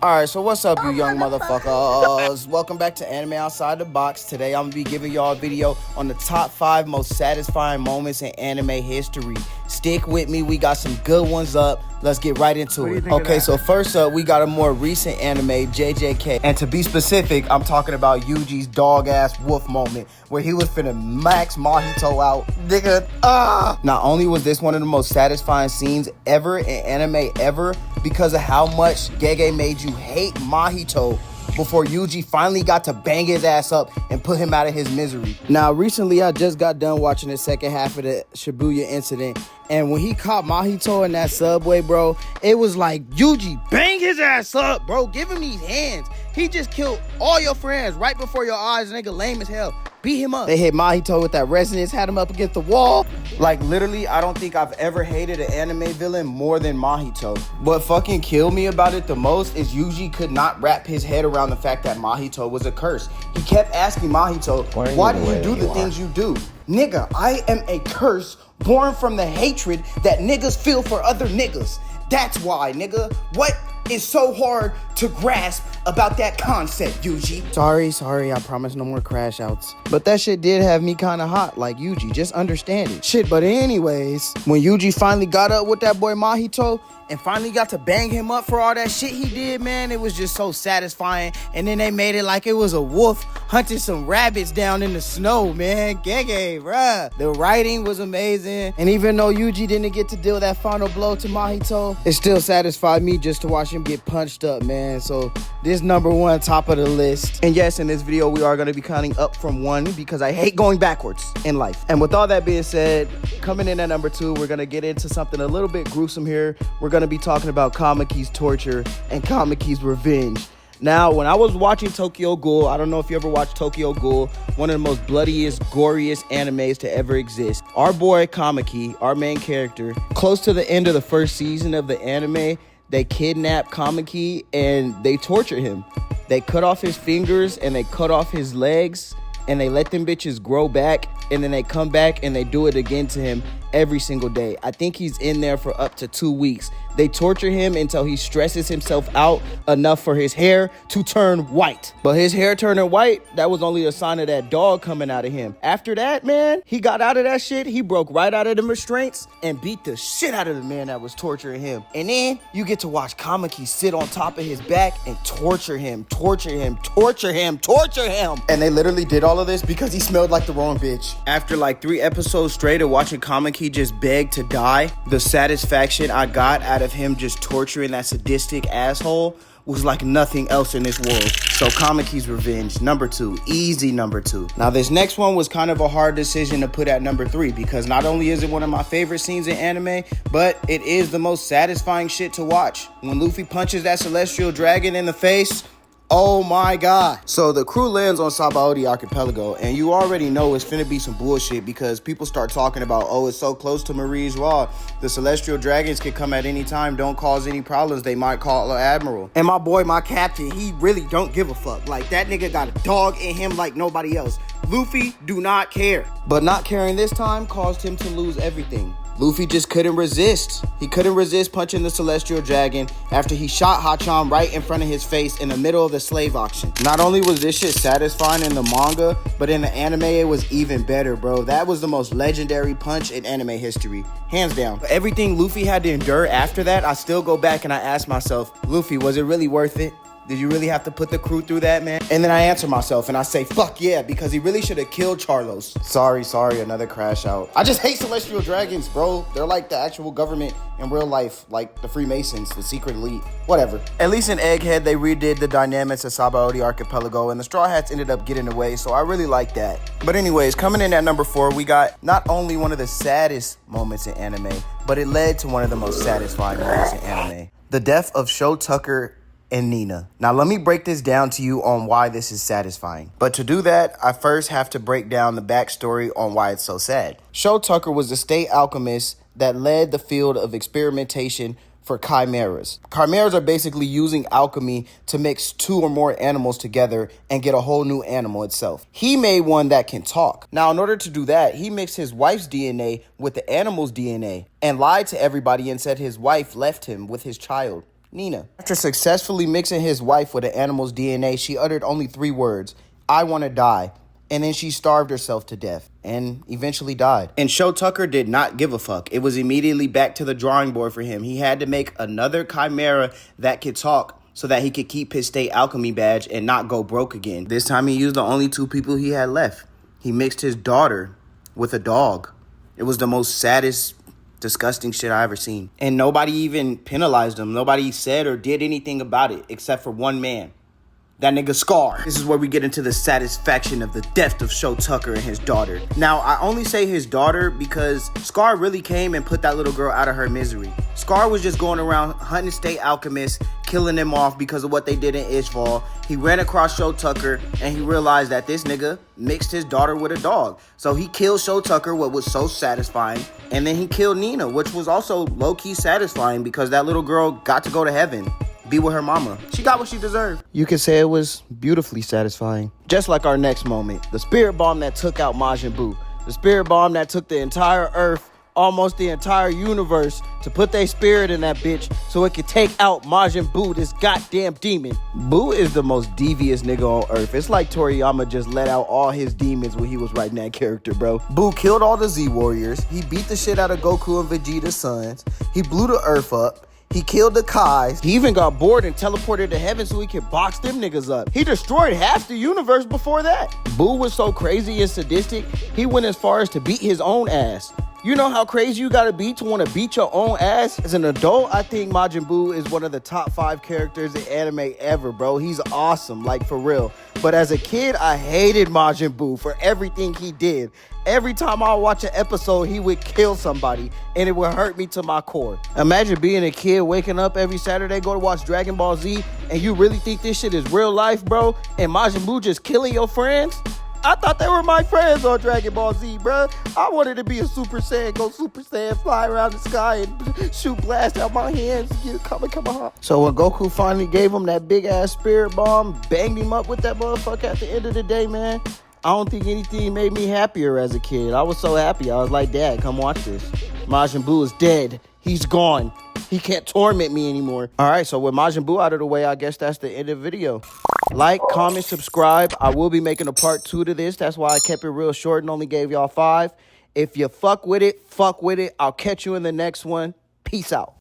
Alright, so what's up, you young motherfuckers? Welcome back to Anime Outside the Box. Today I'm gonna be giving y'all a video on the top 5 most satisfying moments in anime history. Stick with me, we got some good ones up. Let's get right into it. Okay, so first up, we got a more recent anime, JJK. And to be specific, I'm talking about Yuji's dog-ass wolf moment, where he was finna max Mahito out. Nigga, Not only was this one of the most satisfying scenes ever in anime ever, because of how much Gege made you hate Mahito before Yuji finally got to bang his ass up and put him out of his misery. Now, recently I just got done watching the second half of the Shibuya incident, and when he caught Mahito in that subway, bro, it was like, Yuji, bang his ass up, bro. Give him these hands. He just killed all your friends right before your eyes, nigga, lame as hell. Beat him up. They hit Mahito with that resonance, had him up against the wall. Like, literally, I don't think I've ever hated an anime villain more than Mahito. What fucking killed me about it the most is Yuji could not wrap his head around the fact that Mahito was a curse. He kept asking Mahito, why do you do the things you do? Nigga, I am a curse born from the hatred that niggas feel for other niggas. That's why, nigga. What is so hard to grasp about that concept, Yuji? Sorry, I promise no more crash outs. But that shit did have me kind of hot, like Yuji, just understand it. Shit, but anyways, when Yuji finally got up with that boy Mahito and finally got to bang him up for all that shit he did, man, it was just so satisfying. And then they made it like it was a wolf hunting some rabbits down in the snow, man. Gege, bruh. The writing was amazing. And even though Yuji didn't get to deal that final blow to Mahito, it still satisfied me just to watch him get punched up, man. So this number one, top of the list. And yes, in this video, we are going to be counting up from 1 because I hate going backwards in life. And with all that being said, coming in at number 2, we're going to get into something a little bit gruesome here. We're going to be talking about Kamaki's torture and Kamaki's revenge. Now, when I was watching Tokyo Ghoul, I don't know if you ever watched Tokyo Ghoul, one of the most bloodiest, goriest animes to ever exist. Our boy Kamaki, our main character, close to the end of the first season of the anime, they kidnap Kamaki and they torture him. They cut off his fingers and they cut off his legs and they let them bitches grow back, and then they come back and they do it again to him every single day. I think he's in there for up to 2 weeks. They torture him until he stresses himself out enough for his hair to turn white. But his hair turning white, that was only a sign of that dog coming out of him. After that, man, he got out of that shit. He broke right out of the restraints and beat the shit out of the man that was torturing him. And then you get to watch Kamaki sit on top of his back and torture him. And they literally did all of this because he smelled like the wrong bitch. After like 3 episodes straight of watching Kamaki just beg to die, the satisfaction I got out of him just torturing that sadistic asshole was like nothing else in this world. So Kamaki's revenge, number 2, easy number 2. Now this next one was kind of a hard decision to put at number 3 because not only is it one of my favorite scenes in anime, but it is the most satisfying shit to watch. When Luffy punches that celestial dragon in the face, oh my god. So the crew lands on Sabaody Archipelago, and you already know it's finna be some bullshit because people start talking about, oh, it's so close to Marie's Raw. The celestial dragons can come at any time, don't cause any problems. They might call an admiral. And my boy, my captain, he really don't give a fuck. Like, that nigga got a dog in him like nobody else. Luffy do not care. But not caring this time caused him to lose everything. Luffy just couldn't resist. He couldn't resist punching the celestial dragon after he shot Hacham right in front of his face in the middle of the slave auction. Not only was this shit satisfying in the manga, but in the anime it was even better, bro. That was the most legendary punch in anime history, hands down. But everything Luffy had to endure after that, I still go back and I ask myself, Luffy, was it really worth it? Did you really have to put the crew through that, man? And then I answer myself and I say, fuck yeah, because he really should have killed Charlos. Sorry, another crash out. I just hate celestial dragons, bro. They're like the actual government in real life, like the Freemasons, the secret elite, whatever. At least in Egghead, they redid the dynamics of Sabaody Archipelago, and the Straw Hats ended up getting away, so I really like that. But anyways, coming in at number 4, we got not only one of the saddest moments in anime, but it led to one of the most satisfying moments in anime. The death of Sho Tucker and Nina. Now let me break this down to you on why this is satisfying. But to do that, I first have to break down the backstory on why it's so sad. Sho Tucker was the state alchemist that led the field of experimentation for chimeras. Chimeras are basically using alchemy to mix 2 or more animals together and get a whole new animal itself. He made one that can talk. Now, in order to do that, he mixed his wife's DNA with the animal's DNA and lied to everybody and said his wife left him with his child. Nina. After successfully mixing his wife with an animal's DNA, she uttered only 3 words, "I want to die." And then she starved herself to death and eventually died. And Sho Tucker did not give a fuck. It was immediately back to the drawing board for him. He had to make another chimera that could talk so that he could keep his state alchemy badge and not go broke again. This time he used the only 2 people he had left. He mixed his daughter with a dog. It was the most saddest, disgusting shit I ever seen. And nobody even penalized him. Nobody said or did anything about it except for one man. That nigga Scar. This is where we get into the satisfaction of the death of Sho Tucker and his daughter. Now, I only say his daughter because Scar really came and put that little girl out of her misery. Scar was just going around hunting state alchemists, killing them off because of what they did in Ishval. He ran across Sho Tucker and he realized that this nigga mixed his daughter with a dog. So he killed Sho Tucker, what was so satisfying. And then he killed Nina, which was also low-key satisfying because that little girl got to go to heaven. Be with her mama. She got what she deserved. You could say it was beautifully satisfying. Just like our next moment, the spirit bomb that took out Majin Buu. The spirit bomb that took the entire earth, almost the entire universe, to put their spirit in that bitch so it could take out Majin Buu, this goddamn demon. Buu is the most devious nigga on earth. It's like Toriyama just let out all his demons when he was writing that character, bro. Buu killed all the Z Warriors. He beat the shit out of Goku and Vegeta's sons. He blew the earth up. He killed the Kais. He even got bored and teleported to heaven so he could box them niggas up. He destroyed half the universe before that. Buu was so crazy and sadistic, he went as far as to beat his own ass. You know how crazy you gotta be to want to beat your own ass? As an adult, I think Majin Buu is one of the top 5 characters in anime ever, bro. He's awesome, like for real. But as a kid, I hated Majin Buu for everything he did. Every time I watch an episode, he would kill somebody, and it would hurt me to my core. Imagine being a kid, waking up every Saturday, go to watch Dragon Ball Z, and you really think this shit is real life, bro? And Majin Buu just killing your friends? I thought they were my friends on Dragon Ball Z, bro. I wanted to be a Super Saiyan, go Super Saiyan, fly around the sky and shoot blast out my hands, get Kamehameha. So when Goku finally gave him that big ass spirit bomb, banged him up with that motherfucker at the end of the day, man, I don't think anything made me happier as a kid. I was so happy. I was like, Dad, come watch this. Majin Buu is dead. He's gone. He can't torment me anymore. All right, so with Majin Buu out of the way, I guess that's the end of the video. Like, comment, subscribe. I will be making a part 2 to this. That's why I kept it real short and only gave y'all 5. If you fuck with it, fuck with it. I'll catch you in the next one. Peace out.